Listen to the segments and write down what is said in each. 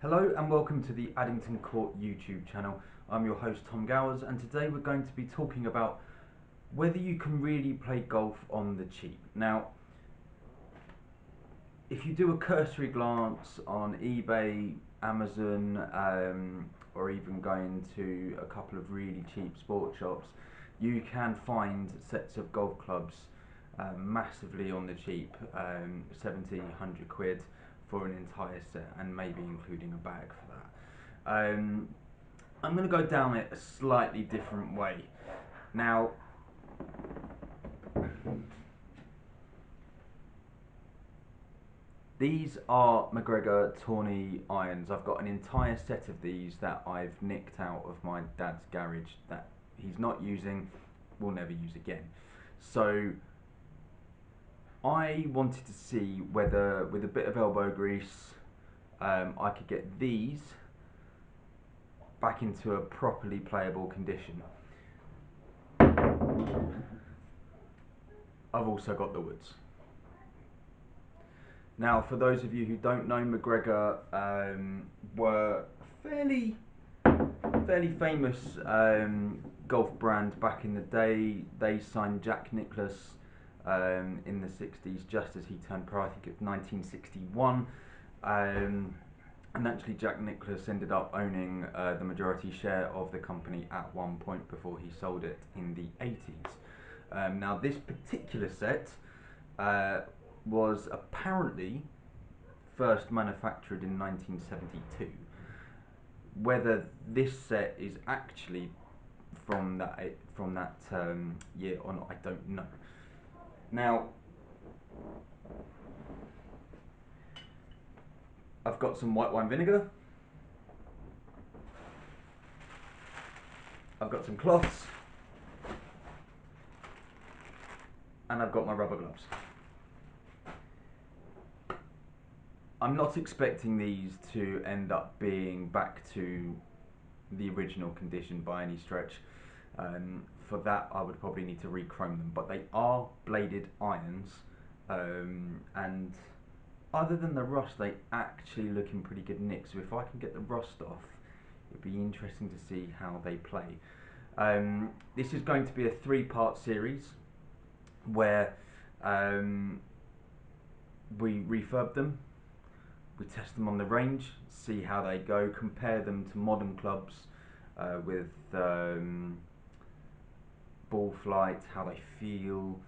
Hello and welcome to the Addington Court YouTube channel. I'm your host Tom Gowers, and today we're going to be talking about whether you can really play golf on the cheap. Now, if you do a cursory glance on eBay, Amazon, or even going to a couple of really cheap sports shops, you can find sets of golf clubs massively on the cheap, 70, 100 quid for an entire set, and maybe including a bag for that. I'm going to go down it a slightly different way. Now, these are McGregor Tawny irons. I've got an entire set of these that I've nicked out of my dad's garage that he's not using, will never use again. So I wanted to see whether, with a bit of elbow grease, I could get these back into a properly playable condition. I've also got the woods. Now, for those of you who don't know, McGregor were fairly famous golf brand back in the day. They signed Jack Nicklaus in the 60s, just as he turned pro. I think it was 1961. And actually Jack Nicklaus ended up owning the majority share of the company at one point before he sold it in the 80s. Now, this particular set was apparently first manufactured in 1972. Whether this set is actually from that year or not, I don't know. Now, I've got some white wine vinegar, I've got some cloths, and I've got my rubber gloves. I'm not expecting these to end up being back to the original condition by any stretch. For that, I would probably need to re-chrome them, but they are bladed irons, and other than the rust, they actually look in pretty good nick. So if I can get the rust off, it'd be interesting to see how they play. This is going to be a 3-part series where we refurb them, we test them on the range, see how they go, compare them to modern clubs with ball flight, how they feel,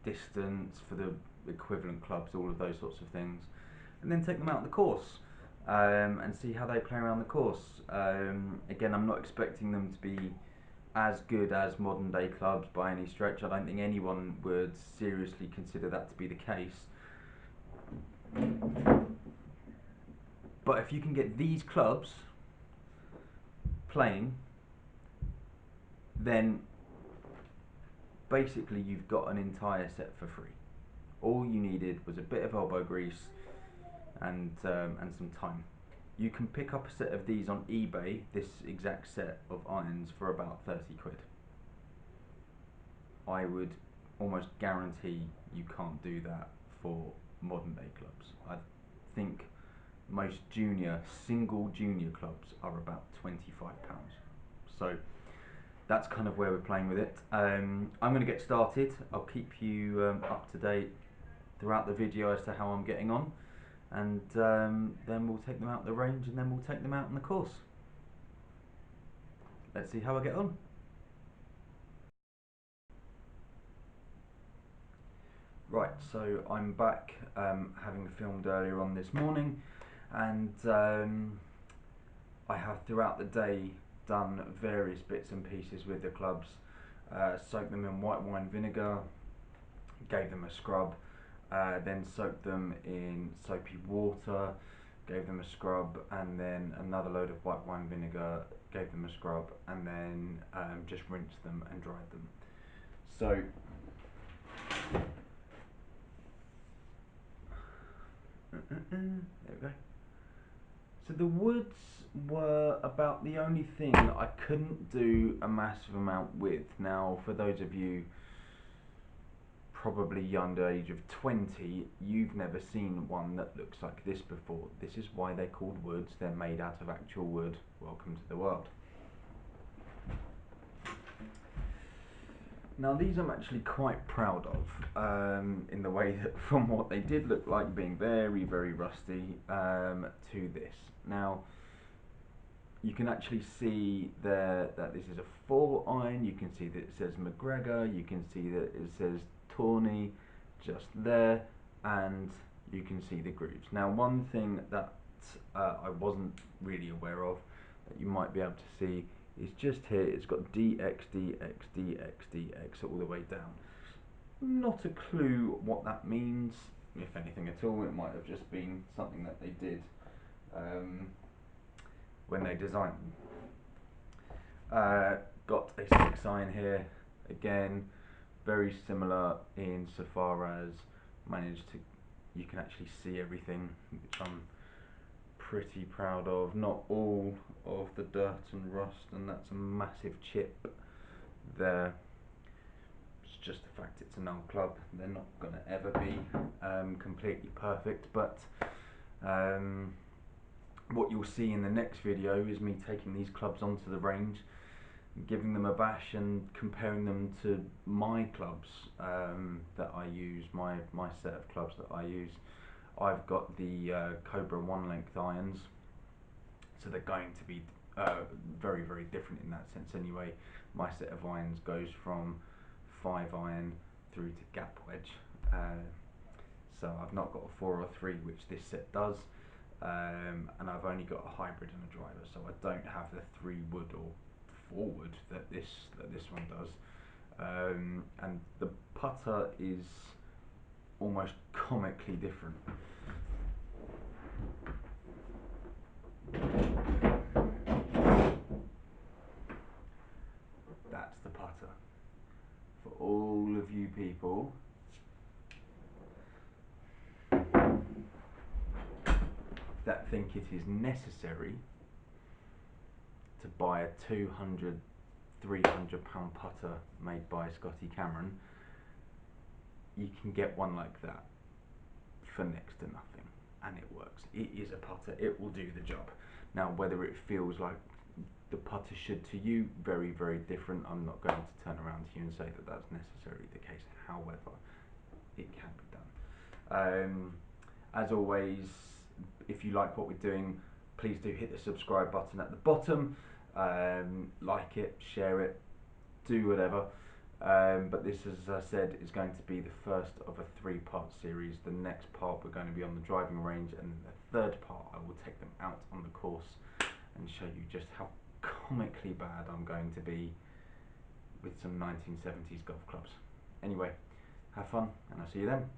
distance for the equivalent clubs, all of those sorts of things, and then take them out on the course and see how they play around the course. Again, I'm not expecting them to be as good as modern day clubs by any stretch. I don't think anyone would seriously consider that to be the case. But if you can get these clubs playing, then basically you've got an entire set for free. All you needed was a bit of elbow grease and some time. You can pick up a set of these on eBay, this exact set of irons, for about 30 quid. I would almost guarantee you can't do that for modern day clubs. I think most single junior clubs are about £25. So that's kind of where we're playing with it. I'm going to get started. I'll keep you up to date throughout the video as to how I'm getting on, and then we'll take them out the range, and then we'll take them out on the course. Let's see how I get on. Right, so I'm back, having filmed earlier on this morning, and I have throughout the day done various bits and pieces with the clubs. Soaked them in white wine vinegar, gave them a scrub, then soaked them in soapy water, gave them a scrub, and then another load of white wine vinegar, gave them a scrub, and then just rinsed them and dried them. So there we go. So the woods were about the only thing that I couldn't do a massive amount with. Now, for those of you probably under the age of 20, you've never seen one that looks like this before. This is why they're called woods. They're made out of actual wood. Welcome to the world. Now these I'm actually quite proud of, in the way that from what they did look like being very, very rusty, to this. Now you can actually see there that this is a 4 iron. You can see that it says McGregor, you can see that it says Tawny just there, and you can see the grooves. Now one thing that I wasn't really aware of that you might be able to see is just here, it's got DX, DX, DX, DX all the way down. Not a clue what that means, if anything at all. It might have just been something that they did when they designed them. Got a 6 iron here, again very similar in so far as managed to, you can actually see everything, which I'm pretty proud of. Not all of the dirt and rust, and that's a massive chip there. It's just the fact it's an old club. They're not going to ever be completely perfect, but what you'll see in the next video is me taking these clubs onto the range, giving them a bash and comparing them to my clubs that I use, my set of clubs that I use. I've got the Cobra 1 length irons, so they're going to be very, very different in that sense anyway. My set of irons goes from 5 iron through to gap wedge, so I've not got a 4 or 3, which this set does, and I've only got a hybrid and a driver, so I don't have the 3 wood or 4 wood that this one does. And the putter is almost comically different. That's the putter. For all of you people that think it is necessary to buy a 200, 300 pound putter made by Scotty Cameron, you can get one like that for next to nothing, and it works. It is a putter, it will do the job. Now whether it feels like the putter should to you, very, very different. I'm not going to turn around to you and say that that's necessarily the case. However, it can be done. As always, if you like what we're doing, please do hit the subscribe button at the bottom. Like it, share it, do whatever. But this, as I said, is going to be the first of a 3-part series. The next part we're going to be on the driving range, and then the third part I will take them out on the course and show you just how comically bad I'm going to be with some 1970s golf clubs. Anyway, have fun, and I'll see you then.